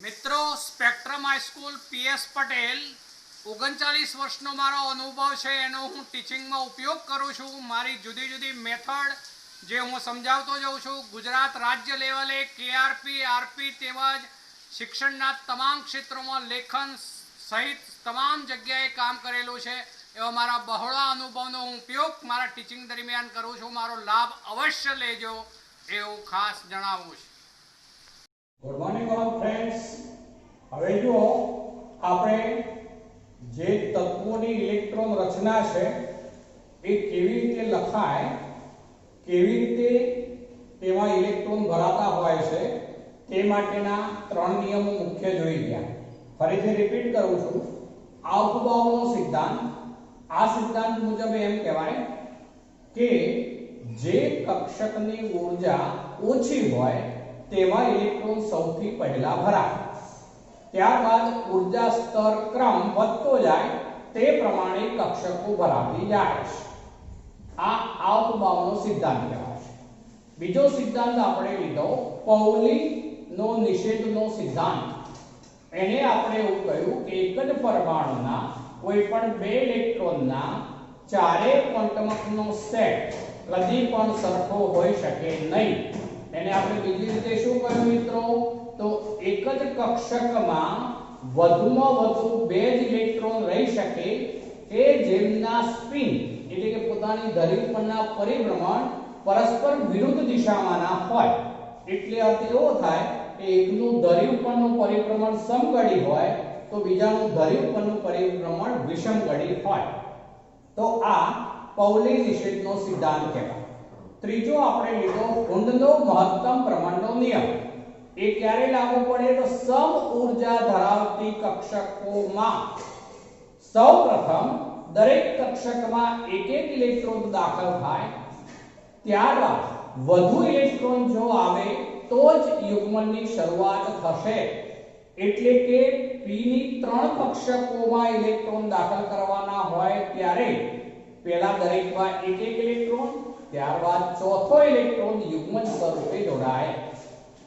મિત્રો spectrum high school PS Patel 39 વર્ષનો મારો અનુભવ છે એનો હું ટીચિંગમાં ઉપયોગ કરું છું। મારી જુદી જુદી મેથડ જે હું સમજાવતો જાઉં છું। ગુજરાત રાજ્ય લેવલે કેઆરપી આરપી તેમજ શિક્ષણના તમામ ક્ષેત્રોમાં લેખન સહિત તમામ જગ્યાએ કામ કરેલું છે। એવા મારા બહોળા અનુભવનો હું ઉપયોગ મારા ટીચિંગ દરમિયાન કરું છું। મારો લાભ અવશ્ય લેજો એવું ખાસ જણાવું છું। Good morning all friends. હવે જો આપણે જે તત્વોની ઇલેક્ટ્રોન રચના છે એ કેવી રીતે લખાય, કેવી રીતે તેમાં ઇલેક્ટ્રોન ભરાતા હોય છે તે માટેના ત્રણ નિયમો મુખ્ય જોઈ ગયા। ફરીથી રિપીટ કરું છું। આઉટબાઉનો સિદ્ધાંત, આ સિદ્ધાંત મુજબ એમ કહેવાય કે જે કક્ષકની ઊર્જા ઓછી હોય તેમાં ઇલેક્ટ્રોન સૌથી પહેલા ભરાય, ત્યારબાદ ઊર્જા સ્તર ક્રમ વધતો જાય તે પ્રમાણે કક્ષકો ભરાતી જાય। આ આઉટબાઉનો સિદ્ધાંત કહેવાય છે। બીજો સિદ્ધાંત આપણે લીધો પૌલીનો નિષેધનો સિદ્ધાંત। એને આપણે એવું કહ્યું કે એક જ પરમાણુના કોઈપણ બે ઇલેક્ટ્રોનના ચારે ક્વોન્ટમનો સેટ કદી પણ સરખો હોઈ શકે નહીં। એને આપણે બીજી રીતે શું કહ્યું મિત્રો, તો એક જ કક્ષકમાં વધુમાં વધુ બે જ ઇલેક્ટ્રોન રહી શકે કે જેમના સ્પિન એટલે કે પોતાની ધરી પરના પરિભ્રમણ પરસ્પર વિરુદ્ધ દિશામાંના હોય। એટલે અર્થ એવો થાય કે એકનું ધરી ઉપરનું પરિભ્રમણ સમગડી હોય તો બીજાનું ધરી ઉપરનું પરિભ્રમણ વિષમગડી હોય। તો આ પૌલી નિષેધનો સિદ્ધાંત કહેવાય। ત્રીજો આપણે લીધો કુંડનો મહત્તમ ભ્રમણનો નિયમ। એ ક્યારે લાગુ પડે, તો સમ ઊર્જા ધરાવતી કક્ષકોમાં સૌપ્રથમ દરેક કક્ષકમાં એક એક ઇલેક્ટ્રોન દાખલ થાય, ત્યારબાદ વધુ ઇલેક્ટ્રોન જો આવે તો જ યુગ્મનની શરૂઆત થશે। એટલે કે p ની ત્રણ કક્ષકોમાં ઇલેક્ટ્રોન દાખલ કરવાના હોય ત્યારે પહેલા દરેકમાં એક એક ઇલેક્ટ્રોન, ત્યારબાદ ચોથો ઇલેક્ટ્રોન યુગ્મન સ્વરૂપે જોડાય।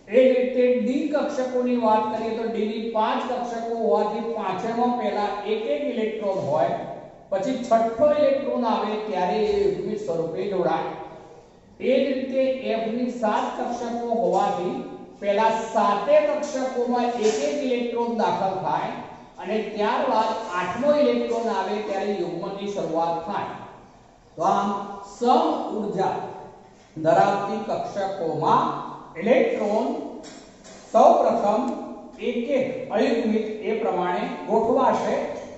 એ રીતે ડી કક્ષકોની વાત કરીએ તો ડી ની 5 કક્ષકો હોવાથી પાંચેમાં પહેલા એક એક ઇલેક્ટ્રોન હોય, પછી છઠ્ઠો ઇલેક્ટ્રોન આવે ત્યારે એ યુગ્મિત સ્વરૂપે જોડાય। એ જ રીતે એફ ની 7 કક્ષકો હોવાથી પહેલા સાતે કક્ષકોમાં એક એક ઇલેક્ટ્રોન દાખલ થાય અને ત્યારબાદ આઠમો ઇલેક્ટ્રોન આવે ત્યારે યુગ્મનની શરૂઆત થાય। તો આમ સમ ઊર્જા ધરાવતી કક્ષકોમાં ઇલેક્ટ્રોન સૌપ્રથમ એક એક અયુગ્મિત એ પ્રમાણે ગોઠવાશે,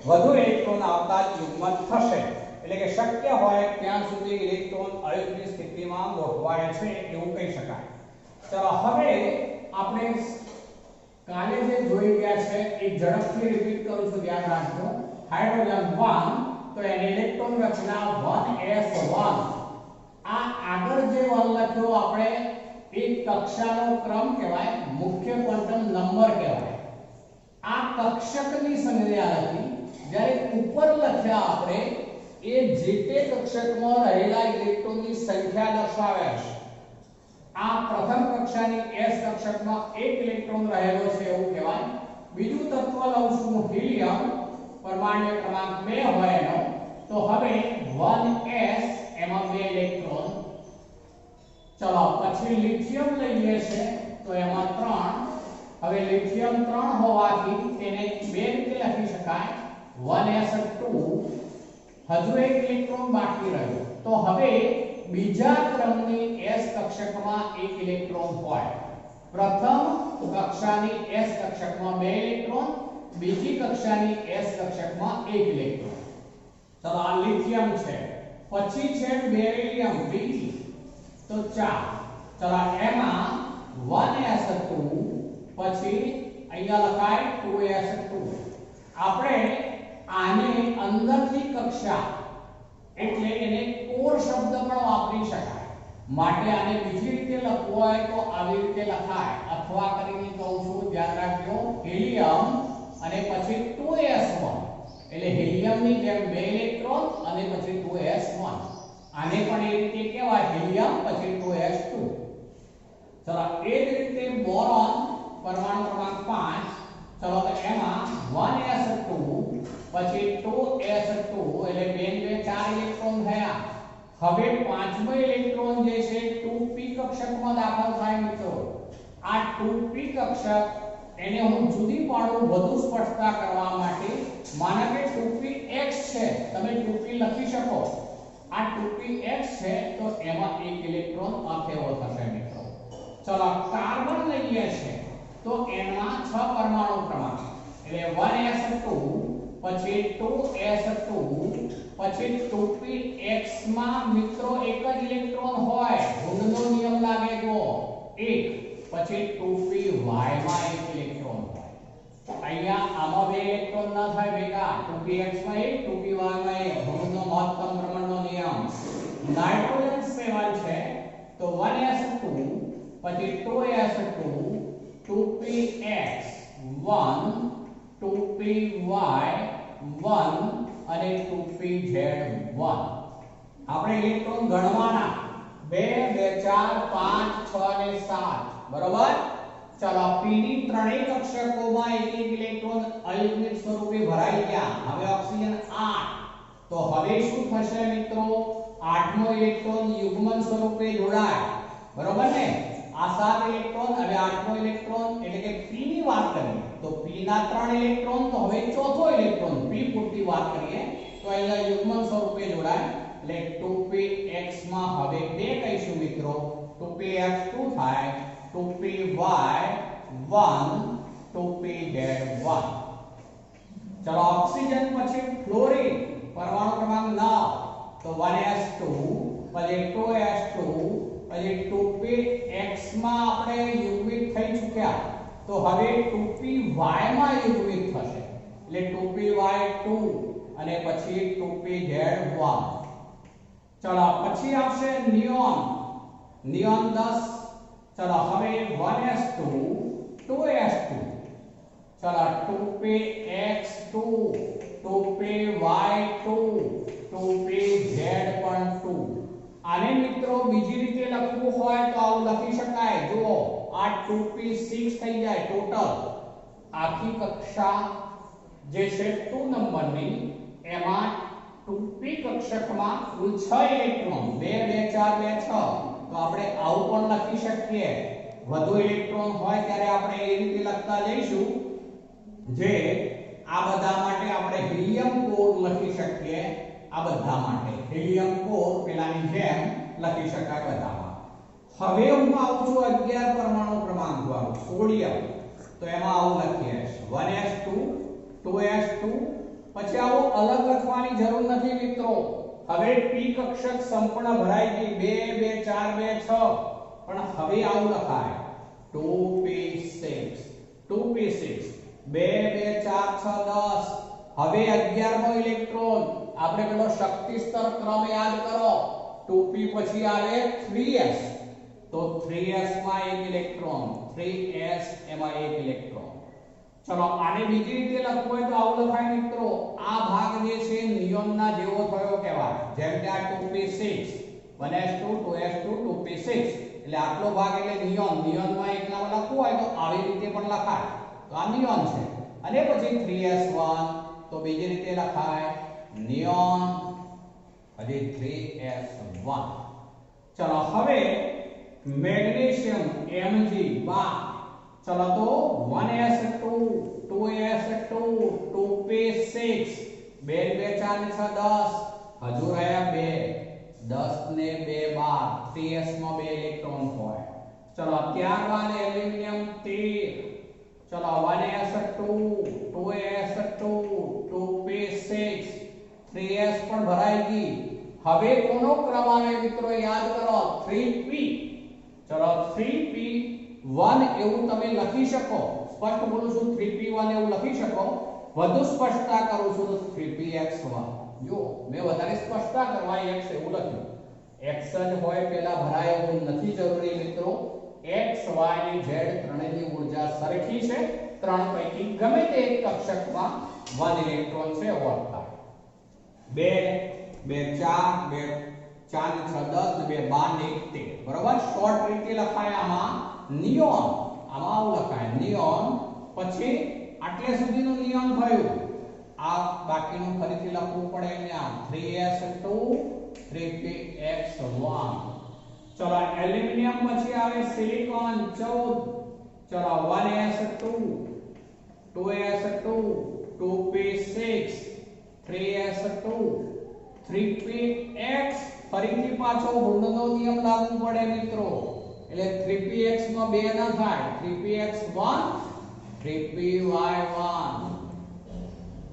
વધુ ઇલેક્ટ્રોન આવતા જ યુગ્મન થશે। એટલે કે શક્ય હોય ત્યાં સુધી ઇલેક્ટ્રોન અયુગ્મિત સ્થિતિમાં ગોઠવાય છે એવું કહી શકાય। ચલો હવે આપણે કાલે જે જોઈ ગયા છે એ ઝડપથી રિપીટ કરું છું, ધ્યાન રાખજો। હાઇડ્રોજન 1 તો એની ઇલેક્ટ્રોન રચના 1s1। આ આગળ જે વન લખ્યો આપણે એક કક્ષાનો ક્રમ કહેવાય, મુખ્ય ક્વોન્ટમ નંબર કહેવાય। આ કક્ષકની સંજ્ઞા હતી, જ્યારે ઉપર લખ્યા આપણે એ જે તે કક્ષકમાં રહેલા ઇલેક્ટ્રોનની સંખ્યા દર્શાવે છે। આ પ્રથમ કક્ષાની s કક્ષકમાં એક ઇલેક્ટ્રોન રહેલો છે એવું કહેવાય। બીજું તત્વ લઉં છું હિલિયમ, પરમાણુ ક્રમાંક 2 હોય એનો, તો હવે 1s એમાં 2 ઇલેક્ટ્રોન। ચલો પછી લિથિયમ લઈએ છે તો એમાં 3। હવે લિથિયમ 3 હોવાથી તેને બે રીતે લખી શકાય 1s2। હજુ એક ઇલેક્ટ્રોન બાકી રહ્યો, તો હવે બીજા ક્રમની s કક્ષકમાં એક ઇલેક્ટ્રોન હોય। પ્રથમ કક્ષાની s કક્ષકમાં 2 ઇલેક્ટ્રોન, બીજી કક્ષાની s કક્ષકમાં 1 ઇલેક્ટ્રોન। ચલો આ લિથિયમ છે, પછી છે બેરિલિયમ B તો 4। ચલો એમાં 1s2 પછી અહીંયા લખાય 2s2। આપણે આને અંદરની કક્ષા એટલે એને કોર શબ્દ પણ વાપરી શકાય, માટે આને બીજી રીતે લખવું હોય તો આવી રીતે લખાય, અથવા કરીને કહું છું, ધ્યાન રાખજો, હિલિયમ અને પછી 2s1 એટલે હિલિયમની જેમ 2 ઇલેક્ટ્રોન અને પછી 2s1। આને પણ એ રીતે કહેવાય હિલિયમ પછી 2s2। ચલો એ જ રીતે બોરોન પરમાણુ ક્રમાંક 5 2s2 એટલે બેન બે 4 ઇલેક્ટ્રોન થયા. હવે પાંચમો ઇલેક્ટ્રોન જે છે 2p કક્ષકમાં દાખલ થાય મિત્રો. આ 2p કક્ષક એને હું જુદી પાડું વધુ સ્પષ્ટતા કરવા માટે. માનો કે 2px છે, તમે 2p લખી શકો. આ 2px છે તો એમાં એક ઇલેક્ટ્રોન અકેવો થશે મિત્રો. ચલો કાર્બન લઈએ છે તો એમાં 6 પરમાણુ ક્રમાંક એટલે 1s2 પછી 2s2 પછી 2px માં મિત્રો એક જ ઇલેક્ટ્રોન હોય. રુંડનો નિયમ લાગે તો એક. પછી 2py માં એક ઇલેક્ટ્રોન હોય. અહીંયા આમાં બે ઇલેક્ટ્રોન ન થાય ભેગા. 2px માં એક 2py માં એક. રુંડનો મહત્તમ પ્રમાણનો નિયમ. નાઇટ્રોજન 7 છે તો 1s2 પછી 2s2 2px 1 2py 1 અને 2pz 1. આપણે ઇલેક્ટ્રોન ગણવાના 2 2 4 5 6 અને 7 બરોબર. ચલો p ની ત્રણેય કક્ષકોમાં એક એક ઇલેક્ટ્રોન અયુગ્મિક સ્વરૂપે ભરાઈ ગયા. હવે ઓક્સિજન 8. તો હવે શું થશે મિત્રો? આઠમો ઇલેક્ટ્રોન યુગ્મન સ્વરૂપે જોડાય. બરોબર ને? આ 7 ઇલેક્ટ્રોન હવે આઠમો ઇલેક્ટ્રોન એટલે કે p ની વાત કરીએ તો p ના 3 ઇલેક્ટ્રોન. તો હવે ચોથો ઇલેક્ટ્રોન p પૂરતી વાત કરીએ તો અહીંયા યુગ્મન સ્વરૂપે જોડાય એટલે 2px માં હવે બે કહીશું મિત્રો. 2px 2 થાય 2py 1 2pz 1. ચલો ઓક્સિજન પછી ફ્લોરીન પરમાણુ ક્રમાંક 9 તો 1s2 પછી 2s2 પછી 2px માં આપણે યુગ્મિત થઈ ચૂક્યા. તો હવે 2py માં યુગ્મિત થશે એટલે 2py 2 અને પછી 2pz 1. ચલો પછી આવશે નિયોન. નિયોન 10. ચલો હવે 1s2 2s2 ચલો 2px 2 2py 2 2pz પણ 2. આને મિત્રો બીજી રીતે લખવું હોય તો આવું લખી શકાય. જુઓ આ 2p6 થઈ જાય ટોટલ. આખી કક્ષા જે છે 2 નંબરની એમાં 2p કક્ષકમાં કુલ 6 ઇલેક્ટ્રોન 2 2 4 2 6. તો આપણે આવું પણ લખી શકીએ. વધુ ઇલેક્ટ્રોન હોય ત્યારે આપણે એ રીતે લખતા જઈશું. જે આ બધા માટે આપણે હિલિયમ કોર લખી શકીએ. આ બધા માટે હિલિયમ કોર પેલાની જેમ લખી શકાય બધામાં. હવે હું આવું છું 11 પરમાણુ ક્રમાંક વાળું સોડિયમ. તો એમાં આવું લખીએ 1s2 2s2 પછી આવું અલગ લખવાની જરૂર નથી મિત્રો. હવે p કક્ષક સંપૂર્ણ ભરાઈ ગઈ 2 2 4 2 6. પણ હવે આવું લખાય 2p6 2p6 2 2 4 6 10. હવે 11મો ઇલેક્ટ્રોન આપણે પેલો શક્તિ સ્તર ક્રમ યાદ કરો. 2p પછી આવે 3s તો 3s માં એક ઇલેક્ટ્રોન 3s એમાં એક ઇલેક્ટ્રોન. ચલો આને બીજી રીતે લખવું હોય તો આવું લખાય મિત્રો. આ ભાગ જે છે નિયોનના જેવો થયો કહેવાય. જેમ કે આ 2p6 1s2 2s2 2p6 એટલે આટલો ભાગ એટલે નિયોન. નિયોનમાં એકલામાં લખવું હોય તો આવી રીતે પણ લખાય. તો આ નિયોન છે. અને પછી 3s1 તો બીજી રીતે લખાય નિયોન હજી 3s1. ચલો હવે મેગ્નેશિયમ Mg 12. चलो तो 1s2 2s2 2p6 2 2 4 6 10 હજુ રહ્યા 2 10 ને 2 12 3s માં બે ઇલેક્ટ્રોન હોય. ચલો ત્યારબાદ એલ્યુમિનિયમ 13. ચલો 1s2 2s2 2p6 3s પણ ભરાઈ ગઈ. હવે કોનો ક્રમ આવે મિત્રો યાદ કરો 3p. ચલો 3p 1 એવું તમે લખી શકો. સ્પષ્ટ બોલું છું 3p1 એવું લખી શકો. વધુ સ્પષ્ટતા કરું છું તો 3px1. જો મેં વધારે સ્પષ્ટતા કરવા x એવું લખ્યું. x જ હોય પેલા ભરાય એવું નથી જરૂરી મિત્રો. x y અને z ત્રણેયની ઊર્જા સરખી છે. ત્રણ પૈકી ગમે તે એક કક્ષકમાં 1 ઇલેક્ટ્રોન છે એવો અર્થ થાય. 2 2 4 2 4 6 10 2 12 1 13 બરાબર. શોર્ટ રીતે લખાય આમાં નિયોન. આમાં આવું લખાય નિયોન. પછી આટલે સુધીનું નિયોન થયું. આ બાકીનું ફરીથી લખવું પડે અહીંયા 3s2 3px1. ચલો એલ્યુમિનિયમ પછી આવે સિલિકોન 14. ચલો 1s2 2s2 2p6 3s2 3px. ફરીથી પાછો ઋણનો નિયમ લાગુ પડે મિત્રો, એટલે 3px માં 2 ના થાય, 3px1 3py1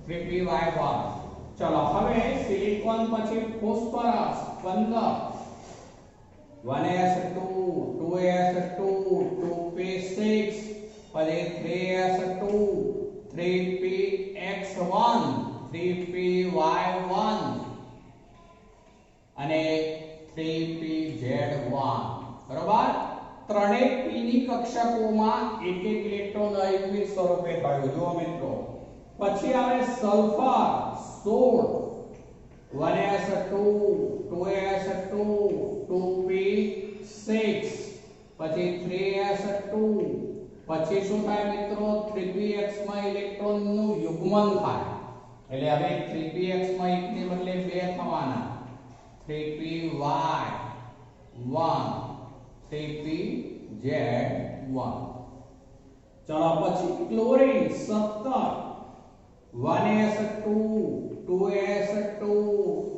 3py1. ચલો હવે સિલિકોન પછી ફોસ્ફરસ 15 1s2 2s2 2p6 પછી 3s2 3px1 3py1 અને 3pz1. બરોબર, ત્રણેય p ની કક્ષકોમાં એક એક ઇલેક્ટ્રોન અયુગ્મિક સ્વરૂપે થયું. જો મિત્રો પછી આવે સલ્ફર 16 1s2 2s2 2p6 પછી 3s2 પછી શું થાય મિત્રો 3px માં ઇલેક્ટ્રોન નું યુગ્મન થાય, એટલે હવે 3px માં એક ને બદલે 2 થવાના 3py1 3pz1. ચલો પછી ક્લોરીન 17 1s2 2s2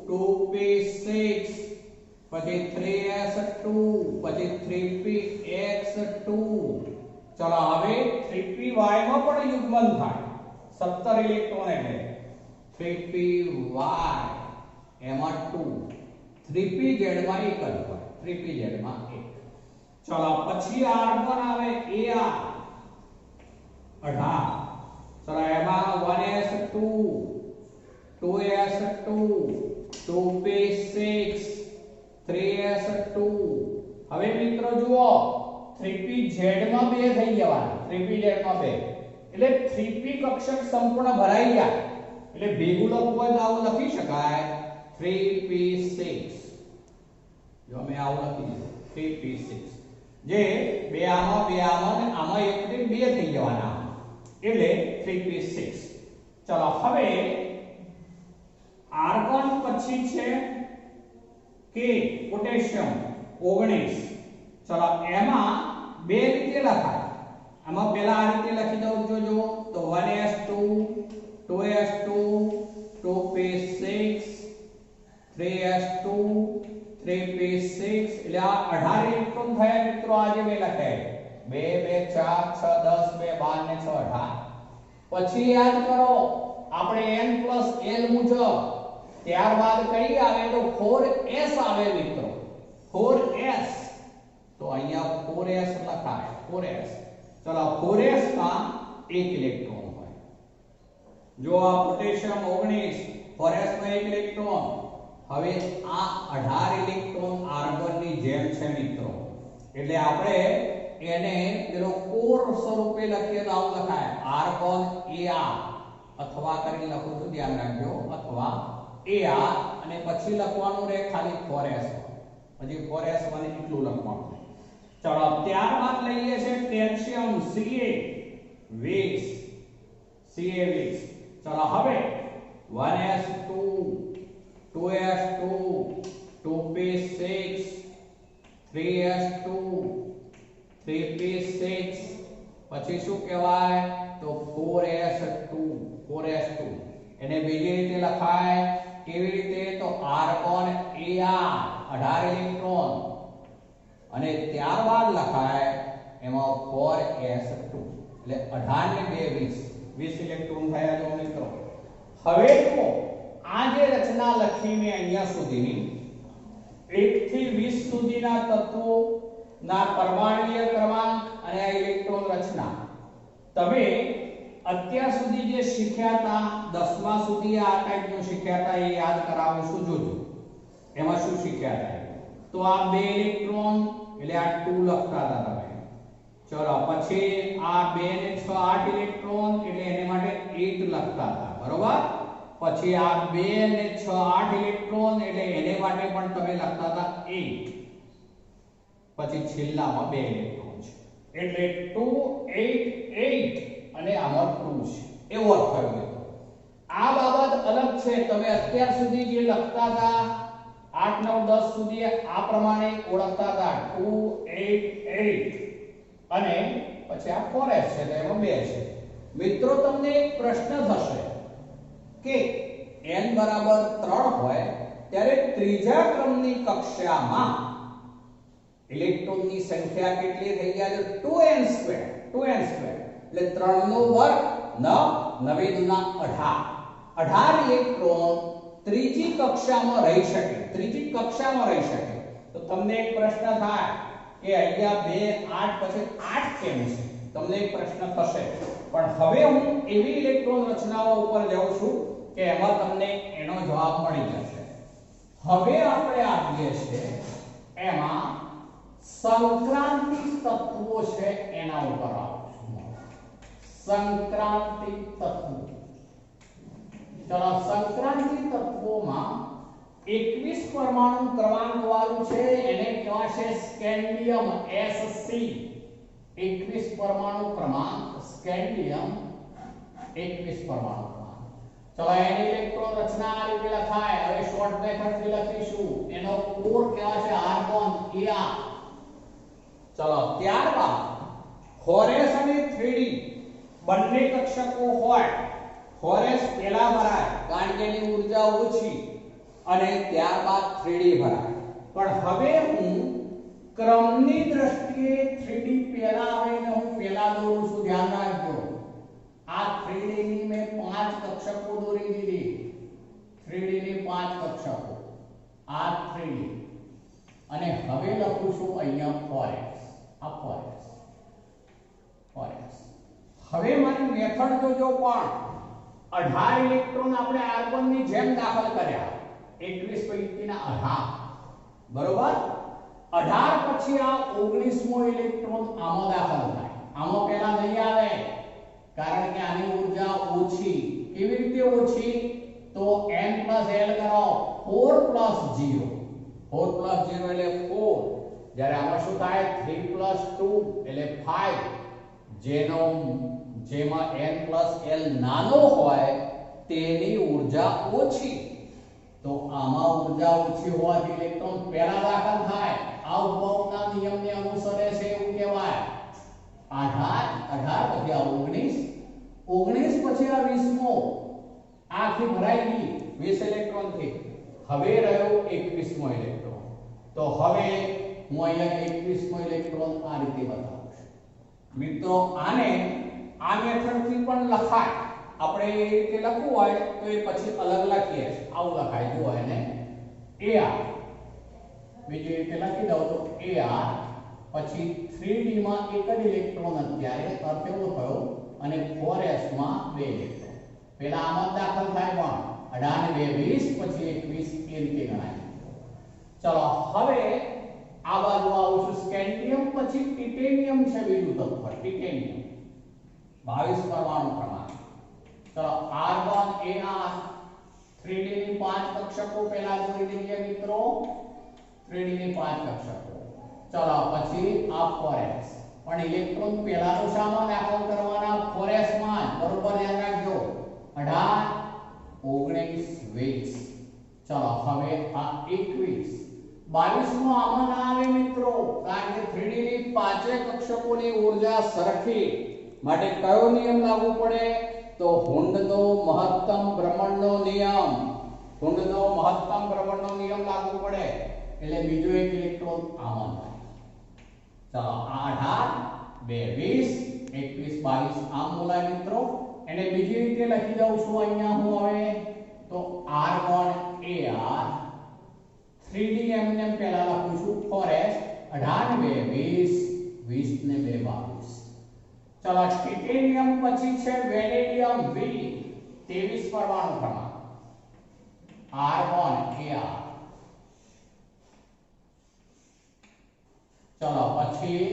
2p6 પછી 3s2 પછી 3px2. ચલો હવે 3py માં પણ યુગ્મન થાય 17 ઇલેક્ટ્રોન એટલે 3py એમાં 2 3pz માં 1 જ હોય, 3pz માં 1. ચલો પછી આર્ગોન આવે Ar 18. ચલો એમાં 1s2 2s2 2p6 3s2. હવે મિત્રો જુઓ 3pz માં 2 થઈ જવાના, 3pz માં 2 એટલે 3p કક્ષક સંપૂર્ણ ભરાઈ જાય, એટલે ભેગું લખવું હોય તો આવું લખી શકાય 3p6. જો મેં આવું લખી દીધું 3p6, જે બે આમાં અને આમાં એક ને 2 થઈ જવાના, એટલે 3p6. ચલો હવે આર્ગોન પછી છે કે પોટેશિયમ 19. ચલો એમાં બે રીતે લખાય, આમાં પહેલા આ રીતે લખી દઉં જોજો તો 1s2 2s2 2p6 3s2 3p6 એટલે આ 18 ઇલેક્ટ્રોન થયા મિત્રો. આજે મેં લખાય 2 2 4 6 10 2 12 ને 6 18. પછી યાદ કરો આપણે n + l મુજબ ત્યારબાદ કઈ આવે તો 4s આવે મિત્રો, 4s. તો અહીંયા 4s લખાય 4s. ચલો 4s માં 1 ઇલેક્ટ્રોન હોય. જો આ પોટેશિયમ 19 4s માં 1 ઇલેક્ટ્રોન. હવે આ 18 ઇલેક્ટ્રોન આર્ગોન ની જેમ છે મિત્રો, એટલે આપણે એને પેલો કોર સ્વરૂપે લખીએ તો આવું લખાય આર્ગોન Ar, અથવા કરીને લખું છું ધ્યાન રાખજો, અથવા Ar અને પછી લખવાનું રહે ખાલી 4s, પછી 4s મને એટલું લખવાનું. ચલો ત્યારબાદ લઈએ છે કેલ્શિયમ Ca20. ચલો હવે 1s2 2s2 2p6 3s2 3p6 પછી શું કહેવાય તો 4s2. એને બીજી રીતે લખાય કેવી રીતે તો આર્ગોન Ar 18 ઇલેક્ટ્રોન અને ત્યારબાદ લખાય એમાં 4s2 એટલે 18 ને 2 20 ઇલેક્ટ્રોન થયા જો મિત્રો. હવે તો આ જે રચના લખી મેં અહીંયા સુધીની 1 થી 20 સુધીના તત્વો ના પરમાણ્વીય ક્રમાંક અને આ ઇલેક્ટ્રોન રચના તમે અત્યાર સુધી જે શીખ્યા હતા 10મા સુધી આ ટાઈપનું શીખ્યા હતા એ યાદ કરાવું છું. જોજો એમાં શું શીખ્યા હતા તો આ 2 ઇલેક્ટ્રોન એટલે આ 2 લખતા હતા તમે. ચલો પછી આ 2 ને 6 8 ઇલેક્ટ્રોન એટલે એને માટે 8 લખતા હતા, બરોબર. પછી આ 2 ને 6 8 ઇલેક્ટ્રોન એટલે એને માટે પણ તમે લખતા હતા 8. પછી છેલ્લામાં 2 ઇલેક્ટ્રોન છે એટલે 2 8 8 અને આમાં 2 છે, એવો અર્થ થયો મિત્રો. આ બાબત અલગ છે. તમે અત્યાર સુધી જે લખતા હતા 8 9 10 સુધી આ પ્રમાણે ઓળખતા હતા 2 8 8 અને પછી આ 4s છે તો એમાં 2 છે. મિત્રો તમને એક પ્રશ્ન થશે કે n બરાબર 3 હોય ત્યારે ત્રીજા ક્રમની કક્ષામાં ઇલેક્ટ્રોનની સંખ્યા કેટલી થઈ ગયા છે 2n2 એટલે 3 નો વર્ગ 9 9 દુના 18 ઇલેક્ટ્રોન ત્રીજી કક્ષામાં રહી શકે. તો તમને એક પ્રશ્ન થાય કે અહીંયા 2 8 પછી 8 કેમ છે? તમને એક પ્રશ્ન થશે. પણ હવે હું એવી ઇલેક્ટ્રોન રચનાઓ ઉપર જાઉં છું કે એમાં તમને એનો જવાબ મળી જશે. હવે આપણે આવીએ છીએ એમાં સંક્રાંતિક તત્વો છે એના ઉપર આવું છું. સંક્રાંતિક તત્વો. ચલો સંક્રાંતિક તત્વોમાં 21 પરમાણુ ક્રમાંક વાળું છે એને કહેવાશે સ્કેન્ડિયમ Sc. 21 પરમાણુ ક્રમાંક સ્કેન્ડિયમ 21 પરમાણુ ક્રમાંક. ચલો એની ઇલેક્ટ્રોન રચના આ રીતે લખાય. હવે શોર્ટ મેથડ થી લખીશું. એનો કોર કહેવાશે આર્ગોન Ar. ચલો ત્યારબાદ 4s અને 3d બંને કક્ષકો હોય. 4s પહેલા ભરાય કારણ કે એની ઊર્જા ઓછી અને ત્યારબાદ 3d ભરાય. પણ હવે હું ક્રમની દ્રષ્ટિએ 3d પહેલા આવે ને હું પહેલા દોરું છું. ધ્યાન રાખજો. આ 3d ની મેં 5 કક્ષકો દોરી દીધી. 3d ની 5 કક્ષકો. આ 3d અને હવે લખું છું અહીંયા 4s. આ 4s. હવે મારી મેથડ જોજો પણ 18 ઇલેક્ટ્રોન આપણે આર્ગોન ની જેમ દાખલ કર્યા. 21 પૈકીના 18 બરોબર. 18 પછી આ 19મો ઇલેક્ટ્રોન આમાં દાખલ થાય. આમાં પહેલા નહીં આવે કારણ કે આની ઊર્જા ઓછી. કેવી રીતે ઓછી? તો n + l કરો. 4 + 0 એટલે 4. જ્યારે આમાં શું થાય 3 + 2 એટલે 5. જેમાં n + l નાનો હોય તેની ઊર્જા ઓછી. તો આમાં ઊર્જા ઓછી હોવાથી ઇલેક્ટ્રોન પહેલા દાખલ થાય. આ ઉપરના નિયમને અનુસરે છે એવું કહેવાય. 18 પછી આ 19 પછી આ 20મો આખી ભરાઈ ગઈ 20 ઇલેક્ટ્રોન થી. હવે રહ્યો 21મો ઇલેક્ટ્રોન. તો હવે હું અહીંયા 21મો ઇલેક્ટ્રોન આ રીતે બતાવું છું. મિત્રો આને આ મેથડ થી પણ લખાય. આપણે એ રીતે લખવું હોય તો એ પછી અલગ લખીએ. આવું લખાય જો એને Ar. બીજી રીતે લખી દઉં તો Ar પછી 3d માં એક જ ઇલેક્ટ્રોન અત્યારે અર્થ એવો થયો અને 4s માં 2 ઇલેક્ટ્રોન. પહેલા આમાં દાખલ થાય પણ 18 20 પછી 21 એ રીતે ગણાય. ચલો હવે આ બાજુ આવું છું. સ્કેન્ડિયમ પછી ટિટેનિયમ છે બીજું તત્વ. ટિટેનિયમ 22 પરમાણુ ક્રમાંક. ચલો આર્ગોન Ar 3d ની 5 કક્ષકો પહેલા દોરી દઈએ મિત્રો. 3d ની 5 કક્ષકો. ચલો પછી આ 4s. પણ ઇલેક્ટ્રોન પહેલાનો શામાં દાખલ કરવાના 4s માં. બરોબર ધ્યાન રાખજો. 18 19 20. ચલો હવે આ 21 22મો આમાં ના આવે મિત્રો કારણ કે 3d ની 5 કક્ષકોની ઊર્જા સરખી. માટે કયો નિયમ લાગુ પડે? તો હુન્ડનો મહત્તમ ભ્રમણનો નિયમ લાગુ પડે. એટલે બીજો એક ઇલેક્ટ્રોન આમાં થાય. ચાલો 18 2 20 21 22 આમ બોલાય મિત્રો. એને બીજી રીતે લખી દઉં છું અહીંયા હું હવે તો આર્ગોન Ar 3d એમને પહેલા લખું છું 4s 18 2 20 20 ને 2 22. ચલો ટિટેનિયમ પછી છે વેનેડિયમ V 23 પરમાણુ ક્રમાંક. Argon Ar. ચલો પછી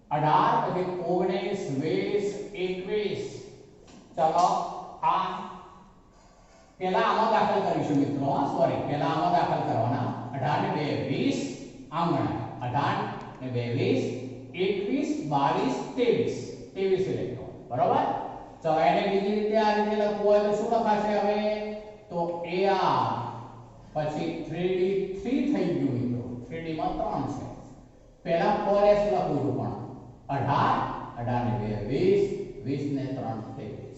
18 પછી 19 20 21. ચલો આ પહેલા આમાં દાખલ કરીશું મિત્રો. સોરી પહેલા આમાં દાખલ કરવાના. 18 ને 2 20 આમ ગણાય. 18 ને 2 20 21 22 23 ઇલેક્ટ્રોન. બરાબર. ચલો એને બીજી રીતે આ રીતે લખવું હોય તો શું લખાશે હવે તો AR પછી 3D 3 થઈ ગયું મિત્રો 3D માં 3 છે પહેલા 4S લખું છું પણ 18 18 ને 2 20 20 ને 3 23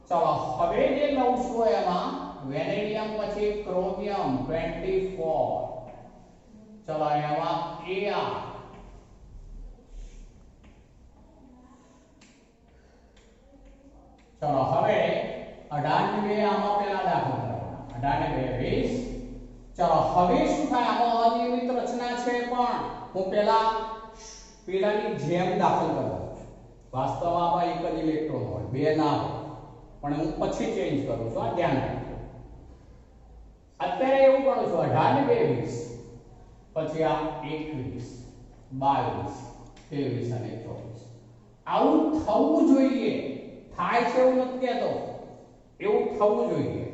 ચલો હવે જે લઉં છું એમાં વેનેડિયમ પછી ક્રોમિયમ 24 ચલો એમાં AR ચલો હવે 18 ને 2 આમાં પહેલા દાખલ કરવાના 18 ને 2 20 ચલો હવે શું થાય આમાં અનિયમિત રચના છે પણ હું પહેલા પેલાની જેમ દાખલ કરું છું વાસ્તવમાં આમાં એક જ ઇલેક્ટ્રોન હોય બે ના હોય પણ હું પછી ચેન્જ કરું છું આ ધ્યાન રાખજો અત્યારે એવું કરું છું 18 ને 2 20 પછી આ 21 22 23 અને 24 આવું થવું જોઈએ થાય છે એવું નથી કહેતો એવું થવું જોઈએ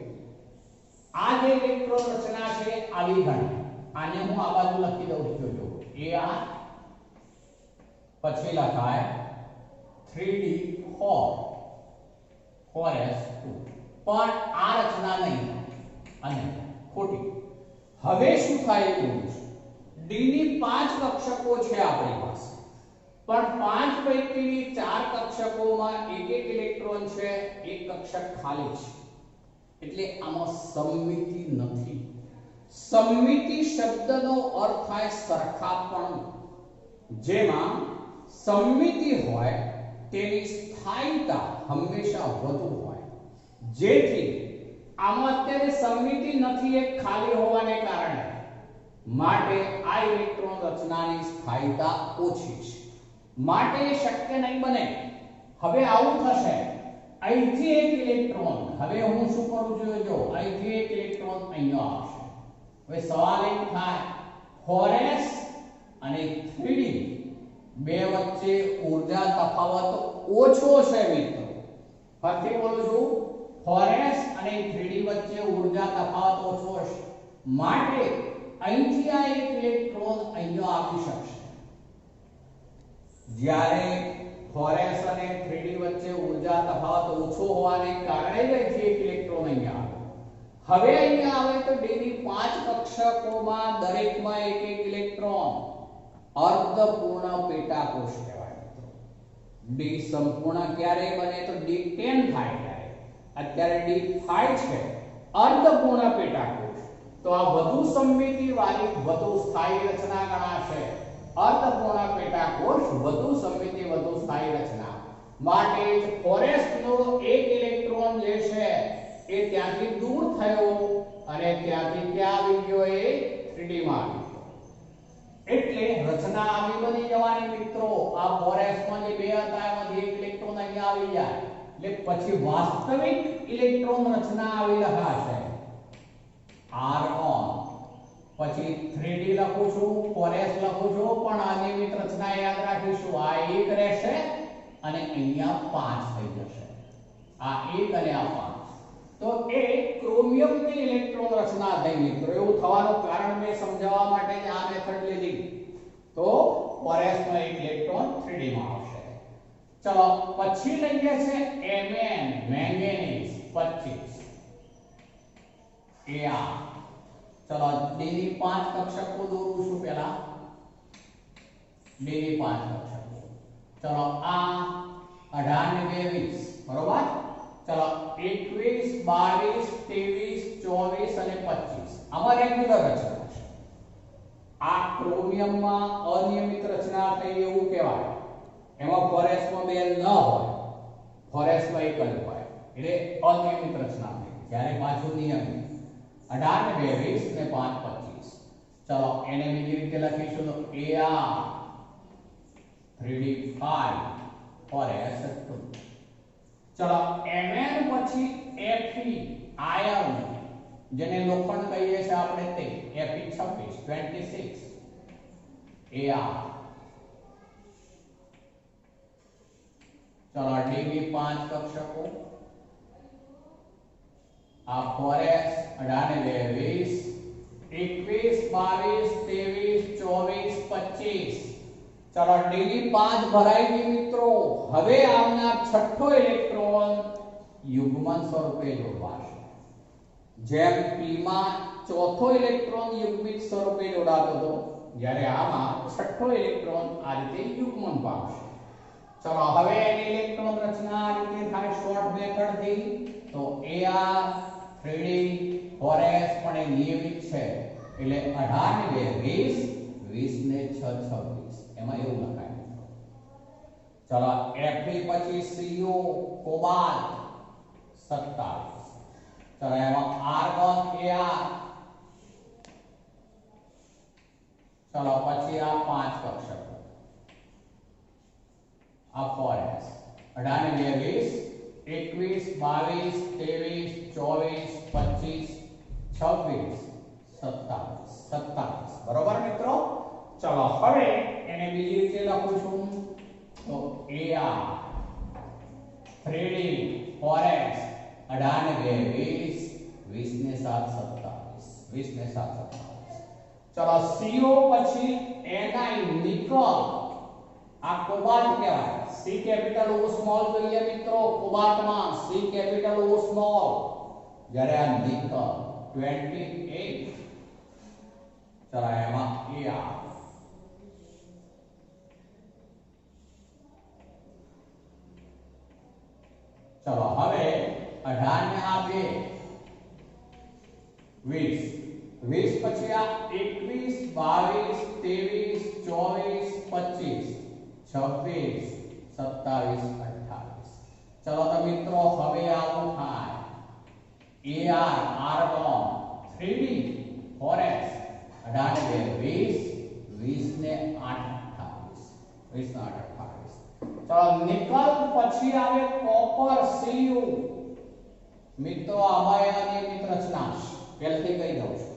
આ જે ઇલેક્ટ્રોન રચના છે આવી ગણી આને હું આ બાજુ લખી દઉં છું જો AR પછી લખાય 3D 4S2 પણ આ રચના નહીં અને ખોટી હવે શું થાય એવું D ની 5 કક્ષકો છે આપણી પાસે પણ 5 પૈકીની 4 કક્ષકોમાં એક એક ઇલેક્ટ્રોન છે એક કક્ષક ખાલી છે એટલે આમાં સમમિતિ નથી સમમિતિ શબ્દનો અર્થ થાય સરખાપણું જેમાં સમમિતિ હોય તેની સ્થાયીતા હંમેશા વધુ હોય જેથી આમાં અત્યારે સમમિતિ નથી એક ખાલી હોવાને કારણે માટે આ ઇલેક્ટ્રોન રચનાની સ્થાયીતા ઓછી છે માટે શક્ય નહીં બને હવે આવું થશે અહીંથી એક ઇલેક્ટ્રોન હવે હું શું કરું છું જો અહીંથી એક ઇલેક્ટ્રોન અહીંયા આવશે હવે સવાલ એક થાય 4s અને 3d બે વચ્ચે ઊર્જા તફાવત ઓછો છે મિત્રો ફરીથી બોલું છું 4s અને 3d વચ્ચે ઊર્જા તફાવત ઓછો છે માટે અહીંથી આ એક ઇલેક્ટ્રોન અહીંયા આવી શકશે જ્યારે 4s અને 3d વચ્ચે ઊર્જા તફાવત ઓછો હોવાને કારણે જ અહીંથી એક ઇલેક્ટ્રોન અહીંયા આવે હવે અહીંયા આવે તો d ની 5 કક્ષકોમાં દરેકમાં એક એક ઇલેક્ટ્રોન અર્ધપૂર્ણ પેટાકોષ કહેવાય મિત્રો d સંપૂર્ણ ક્યારે બને તો d 10 થાય ત્યારે અત્યારે d 5 છે અર્ધપૂર્ણ પેટાકોષ તો આ વધુ સમમિતિ વાળી વધુ સ્થાયી રચના ગણાશે અર્ધપૂર્ણ પેટાકોષ વધુ સમમિતિ વધુ સ્થાયી રચના માટે 4s નો એક ઇલેક્ટ્રોન જે છે એ ત્યાંથી દૂર થયો અને ત્યાંથી ક્યાં આવી ગયો એ 3d માં આવી ગયો એટલે રચના આવી બની જવાની મિત્રો આ 4s માં જે બે હતા એમાંથી એક ઇલેક્ટ્રોન અહીંયા આવી જાય એટલે પછી વાસ્તવિક ઇલેક્ટ્રોન રચના આવી લખાશે r1 પછી 3d લખું છું 4s લખું છું પણ અનિયમિત રચના યાદ રાખીશું આ 1 રહેશે અને અહીંયા 5 થઈ જશે આ 1 અને આ 5 તો એ ક્રોમિયમની ઇલેક્ટ્રોન રચના થઈ મિત્રો એવું થવાનું કારણ મેં સમજાવવા માટે જ આ મેથડ લીધી તો 4s નો એક ઇલેક્ટ્રોન 3d માં આવશે ચલો પછી લઈએ છે Mn મેંગેનીઝ 25 Ar चलो d ની 5 કક્ષકો દોરું છું પહેલા d ની 5 કક્ષકો ચલો આ 18 ને 20 બરોબર ચલો 21 22 23 24 અને 25 આમાં રેગ્યુલર રચના છે આ ક્રોમિયમમાં અનિયમિત રચના થઈ એવું કહેવાય એમાં 4s માં બે ન હોય 4s માં એક જ હોય એટલે અનિયમિત રચના થઈ જ્યારે પાછું નિયમિત 18 ને 20 ને 5 25 ચલો એને બીજી રીતે લખીશું તો AR 3D 5 4s 2 ચલો Mn પછી Fe આયર્ન જેને લોખંડ કહીએ છીએ આપણે તે Fe 26 AR ચલો D ની 5 કક્ષકો આ 4s 18 ને 20 21 22 23 24 25 चलो डी ની 5 ભરાઈ ગઈ મિત્રો. હવે આવનાર છઠ્ઠો ઇલેક્ટ્રોન યુગ્મન સ્વરૂપે જોડવાશે. જેમ p માં ચોથો ઇલેક્ટ્રોન યુગ્મિત સ્વરૂપે જોડાતો હતો, જ્યારે આમાં છઠ્ઠો ઇલેક્ટ્રોન આ રીતે યુગ્મન પામશે. ચલો હવે એની ઇલેક્ટ્રોન રચના આ રીતે થાય શોર્ટ મેથડ થી. તો ar 3d 4s પણ એ નિયમિત છે એટલે 18 ને 20 20 ને 6 26 એમાં એવું લખાય. ચલો Fe પછી Co કોબાલ્ટ 27. ચલો એમાં આર્ગોન Ar. ચલો પછી આ 5 કક્ષકો આ 4s 18 ને 20 21 22 23 24 25 27 27 બરોબર મિત્રો. ચલો હવે એને બીજી રીતે લખું છું. તો ar 3d 4s 18 ને 20 20 ને 7 27 20 ને 7 27. ચલો CO પછી ni નિકલ આ કોબાલ્ટ કહેવાય. C કેપિટલ O સ્મોલ જોઈએ મિત્રો કોબાલ્ટમાં C કેપિટલ O સ્મોલ. જ્યારે આ નિકલ 28. ચલો એમાં ar. ચલો હવે 18 ને આ 2 20 20 પછી આ 21 22 23 24 25 26 27 28. ચલો તો મિત્રો હવે આવું થાય ar આર્ગોન 3d 4s 18 ને 20 20 ને 8 28 20 ને 8 28. ચલો નિકલ પછી આવે કોપર Cu. મિત્રો આમાં અનિયમિત રચના પહેલેથી કહી દઉં છું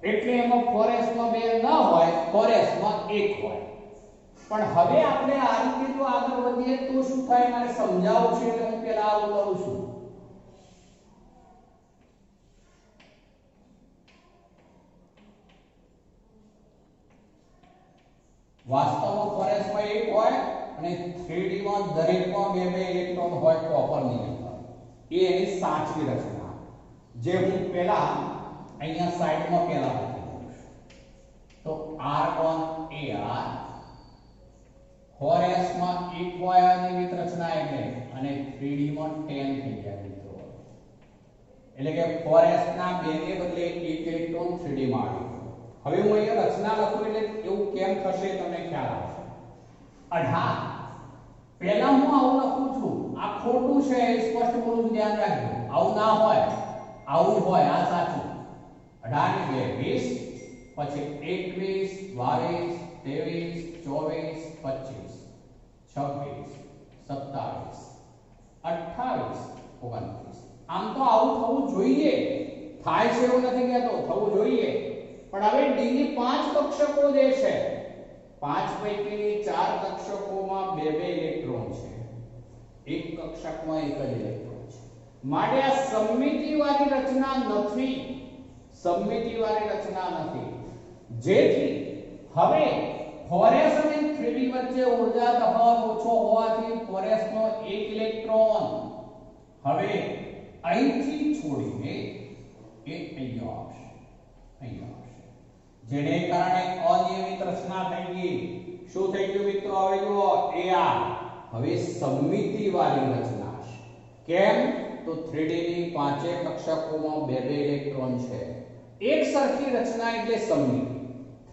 એટલે એમાં 4s માં 2 ન હોય 4s માં 1 હોય. પણ હવે આપણે આ રીતે જો આગળ વધીએ તો શું થાય મારે સમજાવવું છે એટલે હું પહેલા આવું કરું છું. વાસ્તવમાં 4s માં 1 હોય અને 3d માં દરેકમાં 2 ઇલેક્ટ્રોન હોય કોપરની અંદર. એ એની સાચી રચના જે હું પહેલા અહીંયા સાઈડમાં પહેલા લખી દઉં છું. તો આર્ગોન ar 4s માં 1 હોય અનિયમિત રચના એટલે અને 3d માં 10 થઈ ગયા મિત્રો. એટલે કે 4s ના 2 ને બદલે 1 ઇલેક્ટ્રોન 3d માં આવી ગયો. હવે હું અહીંયા રચના લખું એટલે એવું કેમ થશે તમને ખ્યાલ આવશે. 18 પહેલા હું આવું લખું છું આ ખોટું છે એ સ્પષ્ટ બોલું ધ્યાન રાખજો. આવું ના હોય આવું હોય આ સાચું. 18 ને 20 પછી 21 22 23 24 25 26 27 28 29. આમ તો આવું થવું જોઈએ. થાય છે એવું નથી કહેતો થવું જોઈએ. પણ હવે ડી ની 5 કક્ષકો જે છે 5 પૈકીની 4 કક્ષકોમાં 2 ઇલેક્ટ્રોન છે. એક કક્ષકમાં એક જ ઇલેક્ટ્રોન છે. માટે આ સમમિતિવાળી રચના નથી. સમમિતિવાળી રચના નથી. જેથી હવે 4s અને 3d વચ્ચે ઊર્જા તફાવત ઓછો હોવાથી 4s નો એક ઇલેક્ટ્રોન હવે અહીંથી છોડીને એ અહીંયા આવશે. અહીંયા આવશે. જેને કારણે અનિયમિત રચના થઈ ગઈ. શું થઈ ગયું મિત્રો? હવે જુઓ ar હવે સમમિતિવાળી રચના છે. કેમ? તો 3d ની 5 કક્ષકોમાં 2 ઇલેક્ટ્રોન છે. એક સરખી રચના એટલે સમમિતિ.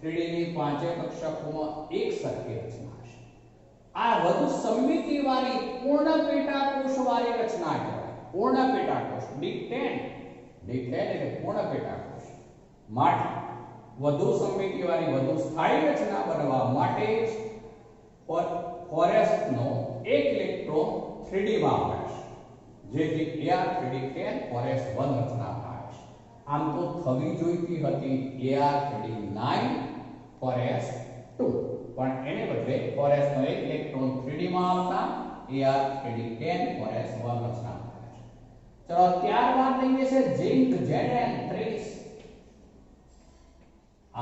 3d ની 5 કક્ષકોમાં એક સરખી રચના છે. આ વધુ સમમિતિવાળી પૂર્ણ પેટાકોષવાળી રચના કહેવાય. પૂર્ણ પેટાકોષ D10 એટલે પૂર્ણ પેટાકોષ. માટે વધુ સમમિતિવાળી વધુ સ્થાયી રચના બનવા માટે 4s નો એક ઇલેક્ટ્રોન 3d માં આવશે. જેથી ar 3d 10 4s 1 રચના થાય છે. આમ તો થવી જોઈતી હતી ar 3d 9 4s 2 પણ એને બદલે 4s નો એક ઇલેક્ટ્રોન 3d માં આવતા ar 3d 10 4s 1 રચના થાય છે. ચલો ત્યારબાદ લઈએ છે ઝિંક Zn 30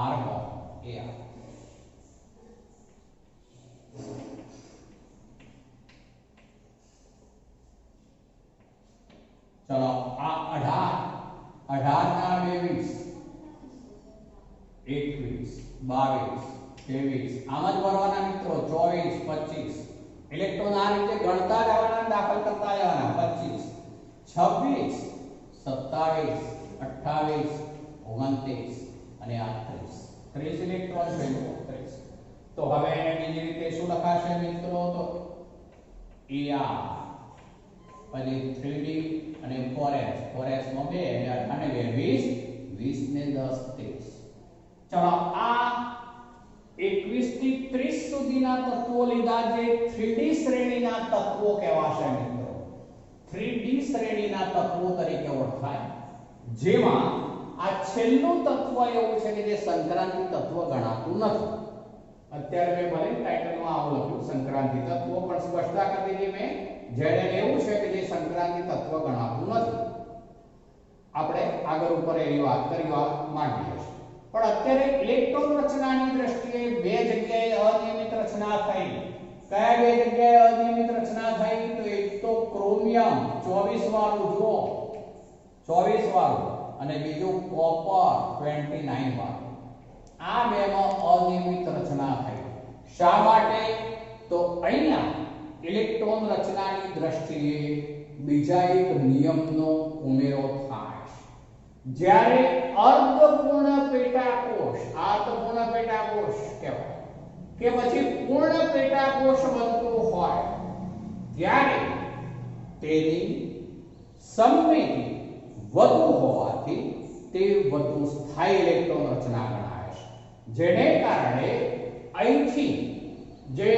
આર્ગોન ar ચલો આ 18 18 ના 22 21 22 23 આમ જ ભરવાના મિત્રો 24 25 ઇલેક્ટ્રોન આ રીતે ગણતા જવાના દાખલ કરતા જવાના 25 26 27 28 29 અને આ 30 ઇલેક્ટ્રોન છે 30 તો હવે એને બીજી રીતે શું લખાશે મિત્રો તો ER પછી 3D અને 4S 4S માં 2 અને 18 ને 20 20 ને 10 30 ચલો આ 21 થી 30 સુધીના તત્વો લીધા જે 3D શ્રેણીના તત્વો કહેવાશે મિત્રો 3D શ્રેણીના તત્વો તરીકે ઓળખાય જેમાં આ છેલ્લું તત્વ એવું છે કે જે સંક્રાંતિ તત્વ ગણાતું નથી અત્યારે મેં ભલે ટાઇટલમાં આવું લખ્યું સંક્રાંતિ તત્વ પણ સ્પષ્ટતા કરી દીધી મેં જેને એવું છે કે જે સંક્રાંતિ તત્વ ગણાતું નથી આપણે આગળ ઉપર એની વાત કરવા માંગીએ છીએ પણ અત્યારે ઇલેક્ટ્રોન રચનાની દ્રષ્ટિએ બે જગ્યાએ અનિયમિત રચના થઈ કયા બે જગ્યાએ અનિયમિત રચના થઈ તો એક તો ક્રોમિયમ 24 વાળું જુઓ 24 વાળું અને બીજું કોપર 29 વાળું આ બેમાં અનિયમિત રચના થઈ શા માટે તો અહીંયા ઇલેક્ટ્રોન રચનાની દ્રષ્ટિએ બીજા એક નિયમનો ઉમેરો થાય જ્યારે અર્ધપૂર્ણ પેટાકોષ અર્ધપૂર્ણ પેટાકોષ કહેવાય કે પછી પૂર્ણ પેટાકોષ બનતું હોય ત્યારે તેની સમમિતિ વધુ હોવાથી તે વધુ સ્થાયી ઇલેક્ટ્રોન રચના ગણાય છે જેને કારણે અહીંથી જે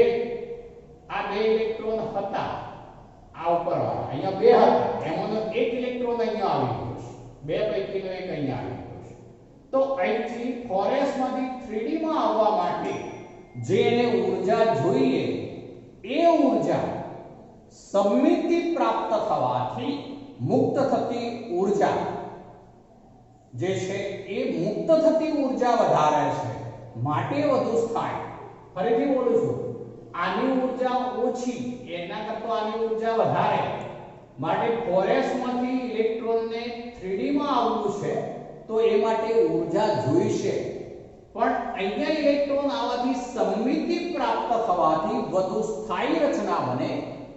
આ બે ઇલેક્ટ્રોન હતા આ ઉપરવાળા અહીંયા બે હતા એમાંનો એક ઇલેક્ટ્રોન અહીંયા આવી ગયો છે બે પૈકીનો એક અહીંયા આવી ગયો છે તો અહીંથી 4s માંથી 3d માં આવવા માટે જે એને ઊર્જા જોઈએ એ ઊર્જા સમમિતિ પ્રાપ્ત થવાથી મુક્ત થતી ઊર્જા જે છે એ મુક્ત થતી ઊર્જા વધારે છે માટે વધુ સ્થાયી ફરીથી બોલું છું આની ઊર્જા ઓછી એના કરતા આની ઊર્જા વધારે માટે 4s માંથી ઇલેક્ટ્રોનને 3d માં આવવું છે તો એ માટે ઊર્જા જોઈશે પણ અહીંયા ઇલેક્ટ્રોન આવવાથી સમમિતિ પ્રાપ્ત થવાથી વધુ સ્થાયી રચના બને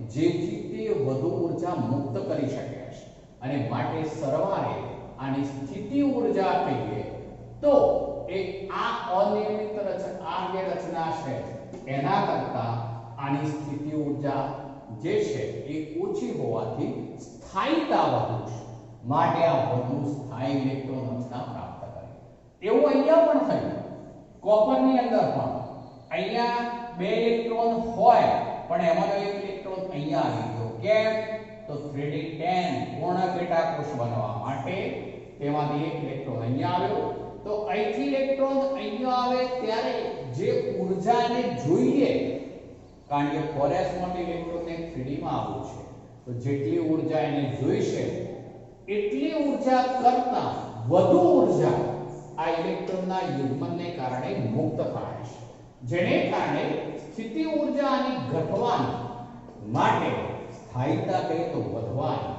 જેથી તે વધુ ઊર્જા મુક્ત કરી શકે છે અને માટે સરવાળે આની સ્થિતિ ઊર્જા કહીએ તો એ આ અનિયમિત રચના જે રચના છે એના કરતા આની સ્થિતિ ઊર્જા જે છે એ ઓછી હોવાથી સ્થાયીતા વધુ છે માટે આ વધુ સ્થાયી ઇલેક્ટ્રોન રચના પ્રાપ્ત કરે એવું અહીંયા પણ થયું કોપરની અંદર પણ અહીંયા બે ઇલેક્ટ્રોન હોય પણ એમાંનો એક ઇલેક્ટ્રોન અહીંયા આવી ગયો કેમ તો 3d10 પૂર્ણ પેટાકોષ બનવા માટે તેમાંથી એક ઇલેક્ટ્રોન અહીંયા આવ્યો તો અહીંથી ઇલેક્ટ્રોન અહીંયા આવે ત્યારે જે ઊર્જાને જોઈએ કારણ કે 4s માંથી ઇલેક્ટ્રોનને 3d માં આવવું છે તો જેટલી ઊર્જા એને જોઈશે એટલી ઊર્જા કરતા વધુ ઊર્જા આ ઇલેક્ટ્રોનના યુગ્મનને કારણે મુક્ત થાય છે જેને કારણે સ્થિતિ ઊર્જા આની ઘટવાની માટે સ્થાયીતા કહે તો વધવાની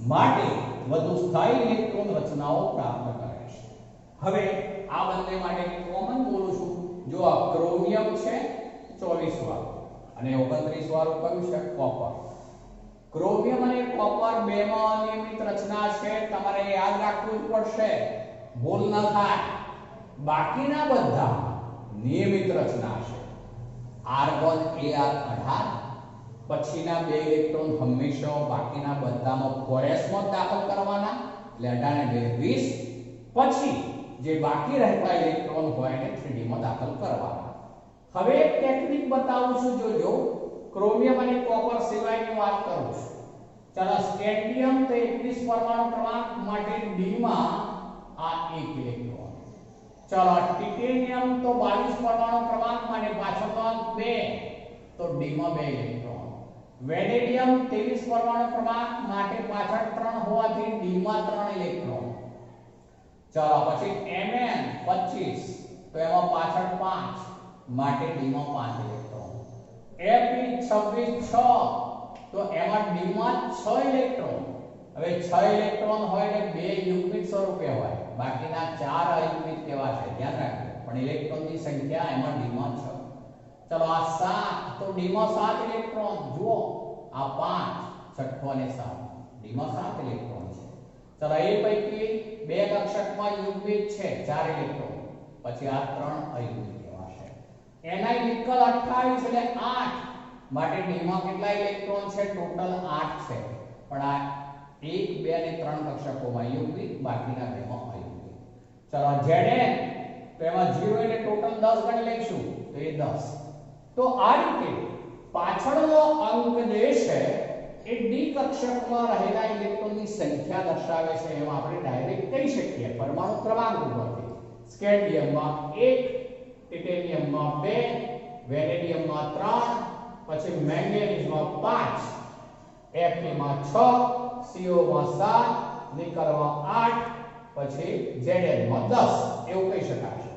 માટે વધુ સ્થાયી ઇલેક્ટ્રોન રચનાઓ પ્રાપ્ત કરે છે હવે આ બંને માટે કોમન બોલું છું જો આ ક્રોમિયમ છે 24 વાળું અને 29 વાળું કયું છે કોપર ક્રોમિયમ અને કોપર બેમાં અનિયમિત રચના છે તમારે યાદ રાખવું જ પડશે ભૂલ ન થાય બાકીના બધા નિયમિત રચના છે આર્ગોન Ar18 પછીના બે ઇલેક્ટ્રોન હંમેશા બાકીના બધામાં 4s માં દાખલ કરવાના એટલે 18 ને 20 પછી જે બાકી રહેતા ઇલેક્ટ્રોન હોય એને 3d માં દાખલ કરવાના હવે એક ટેકનિક બતાવું છું જોજો ક્રોમિયમ અને કોપર સિવાયની વાત કરું છું ચાલો સ્કેન્ડિયમ તો 21 પરમાણુ ક્રમાંક માટે d માં આ એક ઇલેક્ટ્રોન ચાલો ટિટેનિયમ તો 22 પરમાણુ ક્રમાંક માટે પાછળનો 2 તો d માં 2 ઇલેક્ટ્રોન વેનેડિયમ 23 પરમાણુ ક્રમાંક માટે પાછળ 3 હોવાથી d માં 3 ઇલેક્ટ્રોન ચાલો પછી Mn 25 તો એમાં પાછળ 5 માટે d માં 5 ઇલેક્ટ્રોન Fe 26 6 તો એમાં d માં 6 ઇલેક્ટ્રોન હવે 6 ઇલેક્ટ્રોન હોય એટલે 2 યુગ્મિત સ્વરૂપે હોય, બાકીના 4 અયુગ્મિત કેવા છે ધ્યાન રાખજો. પણ ઇલેક્ટ્રોનની સંખ્યા એમાં d માં 6. ચલો આ 7 તો d માં 7 ઇલેક્ટ્રોન જુઓ, આ 5 છઠ્ઠો અને 7 d માં 7 ઇલેક્ટ્રોન છે. ચલો એ પૈકી 2 કક્ષકમાં યુગ્મિત છે 4 ઇલેક્ટ્રોન, પછી આ 3 અયુગ્મિત કહેવાશે. એના નિકલ 28 એટલે 8 માટે d માં કેટલા ઇલેક્ટ્રોન છે? ટોટલ 8 છે. પણ આ 1 2 અને 3 કક્ષકોમાં યુગ્મિત, બાકીના બેમાં અયુગ્મિત. ચલો Zn તો એમાં 0 એટલે ટોટલ 10 ગણી લઈશું તો એ 10. તો આ રીતે પાછળનો અંક જે છે એ d કક્ષકમાં રહેલા ઇલેક્ટ્રોનની સંખ્યા દર્શાવે છે એમ આપણે ડાયરેક્ટ કહી શકીએ પરમાણુ ક્રમાંક ઉપરથી. સ્કેન્ડિયમમાં 1, ટિટેનિયમમાં 2, વેનેડિયમમાં 3, પછી મેંગેનીઝમાં 5, Fe માં 6, Co માં 7, નિકલમાં 8, પછી Zn માં 10 એવું કહી શકાશે.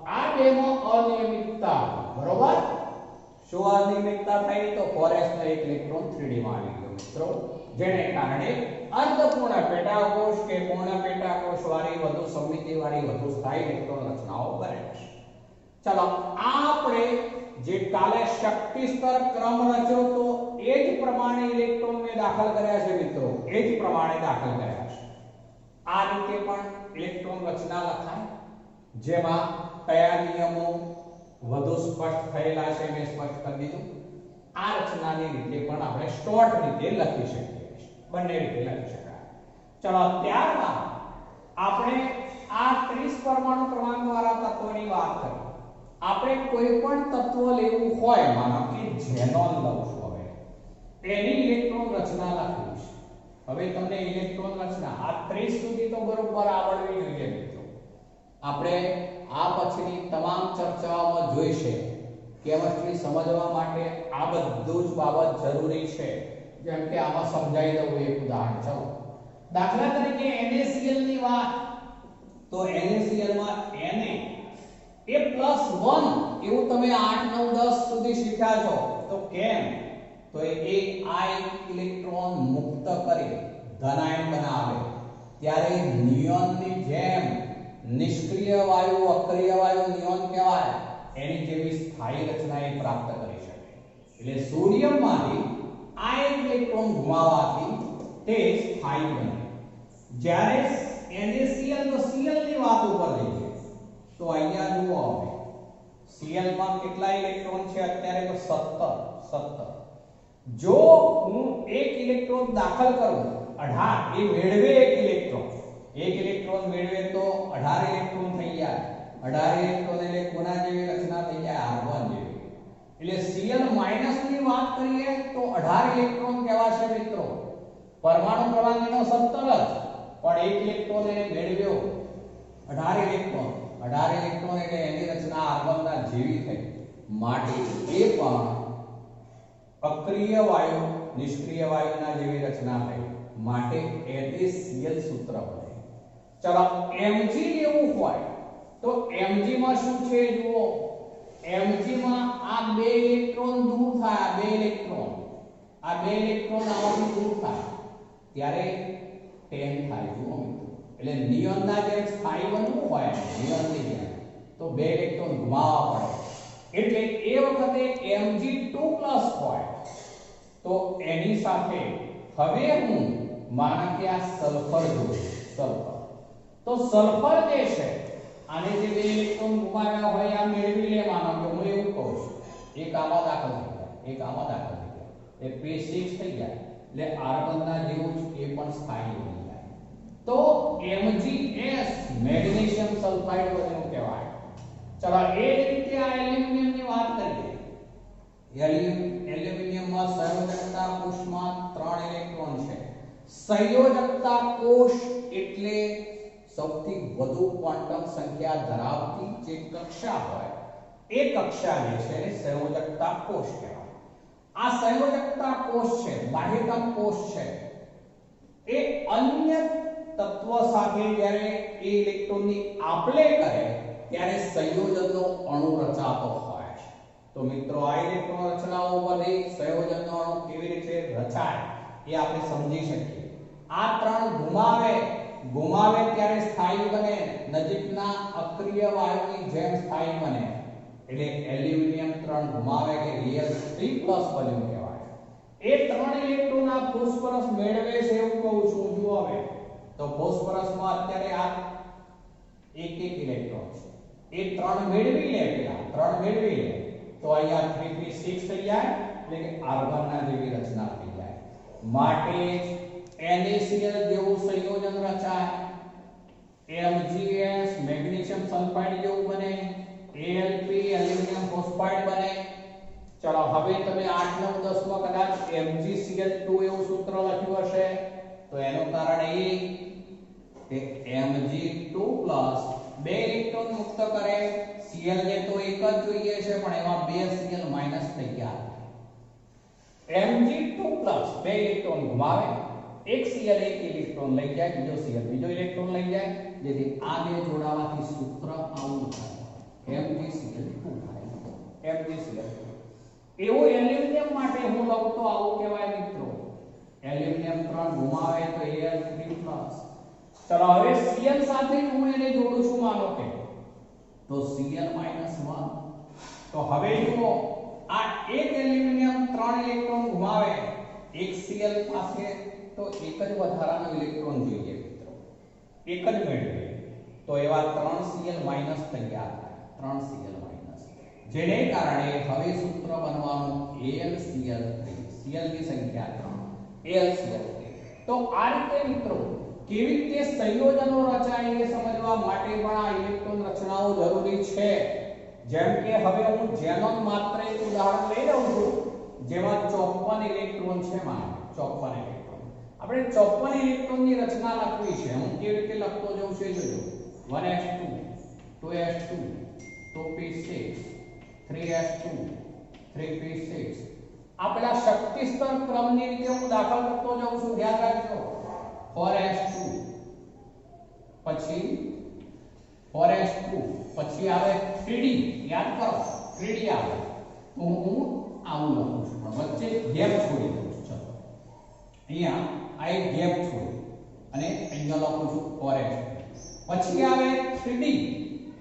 આ બેમાં અનિયમિતતા બરોબર. શું અનિયમિતતા થઈ? તો 4s નો એક ઇલેક્ટ્રોન 3d માં આવી ગયો મિત્રો, જેને કારણે અર્ધપૂર્ણ પેટાકોષ કે પૂર્ણ પેટાકોષ વાળી વધુ સમમિતિ વાળી વધુ સ્થાયી ઇલેક્ટ્રોન રચનાઓ બને છે. ચલો આપણે જે કાલે શક્તિ સ્તર ક્રમ રચ્યો તો એ જ પ્રમાણે ઇલેક્ટ્રોન ને દાખલ કર્યા છે મિત્રો, એ જ પ્રમાણે દાખલ કર્યા છે. આ રીતે પણ ઇલેક્ટ્રોન રચના લખાય, જેમાં કયા નિયમો વધુ સ્પષ્ટ થયેલા છે મેં સ્પષ્ટ કરી દીધું. આ રચનાની રીતે પણ આપણે શોર્ટ રીતે લખી શકીએ છીએ, બંને રીતે લખી શકાય. ચલો ત્યારબાદ આપણે આ 30 પરમાણુ ક્રમાંક વાળા તત્વોની વાત કરી. આપણે કોઈ પણ તત્વ લેવું હોય, માનો કે ઝેનોન લઉં છું, હવે એની ઇલેક્ટ્રોન રચના લખવી છે. હવે તમને ઇલેક્ટ્રોન રચના આ 30 સુધી તો બરોબર આવડવી જોઈએ મિત્રો. આપણે આ પછીની તમામ ચર્ચાઓમાં જોઈશે. કેમિસ્ટ્રી સમજવા માટે આ બધું જ બાબત જરૂરી છે. જેમ કે આમાં સમજાવી દઉં એક ઉદાહરણ. ચલો દાખલા તરીકે NaCl ની વાત, તો NaCl માં Na એ +1 એવું તમે 8 9 10 સુધી શીખ્યા છો. તો કેમ? તો એ આયન ઇલેક્ટ્રોન મુક્ત કરી ધનાયન બનાવે ત્યારે નિયોનની જેમ નિષ્ક્રિય વાયુ અક્રિય વાયુ નિયોન કહેવાય, એની જેવી સ્થાયી રચના એ પ્રાપ્ત કરી શકે. એટલે સોડિયમમાંથી આયન ઇલેક્ટ્રોન ગુમાવવાથી તે સ્થાયી બને. જ્યારે NaCl તો Cl ની વાત ઉપર લઈ છે, તો અહીંયા જુઓ હવે Cl માં કેટલા ઇલેક્ટ્રોન છે અત્યારે? તો 17. જો હું એક ઇલેક્ટ્રોન દાખલ કરું 18, એ મેળવે એક ઇલેક્ટ્રોન મેળવે તો 18 ઇલેક્ટ્રોન થઈ જાય. 18 ઇલેક્ટ્રોન એટલે કોના જેવી રચના થઈ જાય? R1 જેવી. એટલે Cl માઈનસ ની વાત કરીએ તો 18 ઇલેક્ટ્રોન કહેવાશે મિત્રો. પરમાણુ ક્રમાંક એનો 17 જ, પણ એક ઇલેક્ટ્રોન એને મેળવ્યો 18 ઇલેક્ટ્રોન એટલે એની રચના R1 ના જેવી થઈ. માટે એ પણ અક્રિય વાયુ નિષ્ક્રિય વાયુના જેવી રચના થઈ. માટે NaCl સૂત્ર બને. ચલો Mg લેવું હોય તો Mg માં શું છે જુઓ. Mg માં આ 2 ઇલેક્ટ્રોન દૂર થાય, આ 2 ઇલેક્ટ્રોન આમાંથી દૂર થાય ત્યારે 10 થાય. જુઓ મિત્રો, એટલે નિયોનના જેમ સ્થાયી બનવું હોય નિયોનની જેમ તો 2 ઇલેક્ટ્રોન ગુમાવવા પડે. એટલે એ વખતે Mg2+ હોય તો એની સાથે હવે હું માનો કે આ સલ્ફર જોઉં, તો સલ્ફર જે છે આને જે 2 ઇલેક્ટ્રોન ગુમાવ્યા હોય આ મેળવી લે. માનો કે હું એવું કહું છું, એક આમાં દાખલ થઈ જાય, એક આમાં દાખલ થઈ જાય, એ P6 થઈ જાય. એટલે R1 ના જેવું જ એ પણ સ્થાયી બની જાય. તો MgS મેગ્નેશિયમ સલ્ફાઇડ બન્યું કહેવાય. ચલો એ જ રીતે આ એલ્યુમિનિયમની વાત કરીએ. એલ્યુમિનિયમમાં સંયોજકતા કોષમાં 3 ઇલેક્ટ્રોન છે. સંયોજકતા કોષ એટલે સૌથી વધુ ક્વોન્ટમ સંખ્યા ધરાવતી જે કક્ષા હોય એ કક્ષા જે છે એને સંયોજકતા કોષ કહેવાય. આ સંયોજકતા કોષ છે, બાહ્યતમ કોષ છે, એ અન્ય તત્વ સાથે જ્યારે એ ઇલેક્ટ્રોનની આપલે કરે ત્યારે સંયોજનનો અણુ રચાતો હોય છે. તો મિત્રો આ ઇલેક્ટ્રોન રચનાઓ બધી સંયોજનનો અણુ કેવી રીતે રચાય એ આપણે સમજી શકીએ. આ ત્રણ ઘુમાવે ત્યારે સ્થાયી બને, નજીકના અક્રિય વાયુની જેમ સ્થાયી બને. એટલે એલ્યુમિનિયમ 3 ઘુમાવે કે Al3+ બન્યું કહેવાય. એ 3 ઇલેક્ટ્રોન આ ફોસ્ફરસ મેળવે છે એવું કહું છું. જુઓ હવે તો ફોસ્ફરસમાં અત્યારે આ એક ઇલેક્ટ્રોન છે. એ 3 મેળવી લે, પેલા 3 મેળવી લે તો અહીંયા 3p6 થઈ જાય, એટલે કે આર્ગનના જેવી રચના થઈ જાય. માટે NaCl જેવું સંયોજન રચાય. MgS મેગ્નેશિયમ સલ્ફાઇડ જેવું બને. Al3 એલ્યુમિનિયમ ફોસ્ફાઇડ બને. ચલો હવે તમે 8 9 10 માં કદાચ MgCl2 એવું સૂત્ર લખ્યું હશે તો એનું કારણ એ કે Mg2+ બે ઇલેક્ટ્રોન મુક્ત કરે. Cl ને તો એક જ જોઈએ છે પણ એમાં બે Cl માઈનસ થઈ ગયા. Mg2+ બે ઇલેક્ટ્રોન ઘુમાવે, એક Cl એક ઇલેક્ટ્રોન લઈ જાય, બીજો Cl બીજો ઇલેક્ટ્રોન લઈ જાય, જેથી આ બે જોડાવાથી સૂત્ર આવું થાય MgCl2 થાય. MgCl2 એવો એલ્યુમિનિયમ માટે હું લઉં તો આવું કહેવાય મિત્રો. એલ્યુમિનિયમ 3 ઘુમાવે તો Al3+. ચલો હવે Cl સાથે હું એને જોડું છું, માનો કે તો Cl-1. તો હવે જુઓ આ એક એલ્યુમિનિયમ 3 ઇલેક્ટ્રોન ઘુમાવે, એક Cl પાસે તો એક જ વધારાનો ઇલેક્ટ્રોન જોઈએ મિત્રો, એક જ મેળવે તો એવા 3 Cl- તૈયાર થાય. 3 Cl-, જેને કારણે હવે સૂત્ર બનવાનું AlCl3. Cl ની સંખ્યા 3, AlCl3. તો આ રીતે મિત્રો કેવી રીતે સંયોજનો રચાય એ સમજવા માટે પણ આ ઇલેક્ટ્રોન રચનાઓ જરૂરી છે. જેમ કે હવે હું ઝેનોન માત્ર એક ઉદાહરણ લઈ લઉં છું, જેમાં 54 ઇલેક્ટ્રોન છે. મારે 54 ઇલેક્ટ્રોન, આપણે 54 ઇલેક્ટ્રોનની રચના લખવી છે. હું કેવી રીતે લખતો જઉં છું જોજો. 1s2 2s2 2p6 3s2 3p6. આ પેલા શક્તિ સ્તર ક્રમની રીતે હું દાખલ કરતો જાઉં છું, ધ્યાન રાખજો. 4s2 પછી 4s2 પછી આવે 3d, યાદ કરો 3d આવે તો હું આવું લખું છું, પણ વચ્ચે ગેપ છોડી દઉં છું. ચલો અહીંયા આ એક ગેપ છોડી અને અહીંયા લખું છું 4s2. પછી આવે 3d,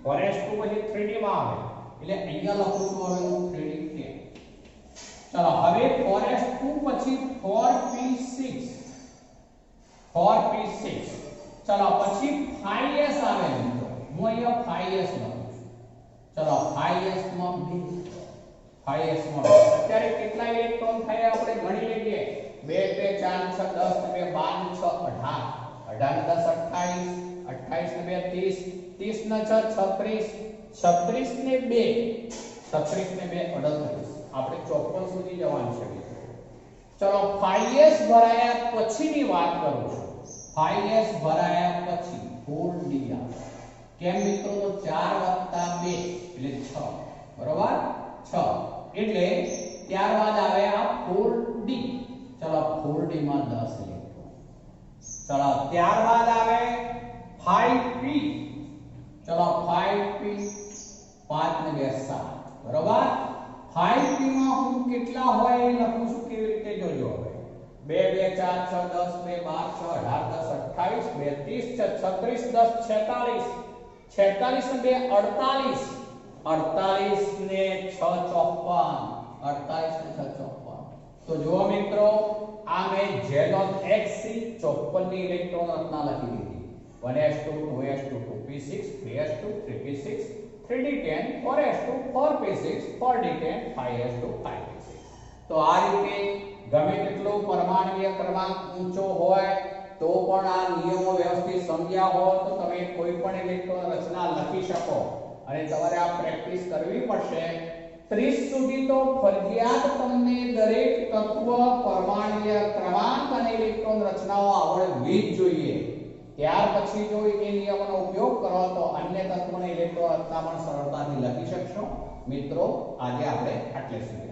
4s2 પછી 3d માં આવે એટલે અહીંયા લખું છું હવે હું 3d કે. ચલો હવે 4s2 પછી 4p6 ચલો પછી 5s આવે મિત્રો, હું અહીંયા 5s લખું છું. ચલો 5s માં 5s માં અત્યારે કેટલા ઇલેક્ટ્રોન થયા આપણે ગણી લઈએ. 2 2 4 6 10 2 12 6 18 18 ને 2 30 28 ને 2 30 30 ને 6 36 36 ને 2 38. આપણે 54 સુધી જવાનું છે. ચલો 5s ભરાયા પછીની વાત કરું છું. 5s ભરાયા પછી 4d આવે. કેમ મિત્રો? તો 4 + 2 એટલે 6, બરોબર 6 એટલે ત્યારબાદ આવે આ 4d. ચલો 4d માં 10 ઇલેક્ટ્રોન. ચલો ત્યારબાદ આવે 5p. ચલો 5p 5 ને 2 7, બરોબર. 5p માં હું કેટલા હોય એ લખું છું કેવી રીતે જોજો. હવે 2 2 4 6 10 2 12 6 18 36 10 46 46 ને 6 36 48 ને 6 54. તો જુઓ મિત્રો આ મેં ઝેનોન xc 54 ની ઇલેક્ટ્રોન રચના લખી દીધી. 1s2 2s2 2p6 3s2 3p6 3d10 4s2 4p6 4d10 5s2 5p6. તો આ રીતે ગમે તેટલો પરમાણુય ક્રમાંક ઊંચો હોય તો પણ આ નિયમો વ્યવસ્થિત સમજ્યા હોય તો તમે કોઈ પણ ઇલેક્ટ્રોન રચના લખી શકો. અને તમારે આ પ્રેક્ટિસ કરવી પડશે. 30 સુધી તો ફરજિયાત તમને દરેક તત્વ, પરમાણુય ક્રમાંક અને ઇલેક્ટ્રોન રચનાઓ આવડવી જ જોઈએ. ત્યાર પછી જો એ નિયમોનો ઉપયોગ કરો તો અન્ય તત્વોની ઇલેક્ટ્રોન રચના પણ સરળતાથી લખી શકશો. મિત્રો આજે આપણે આટલે સુધી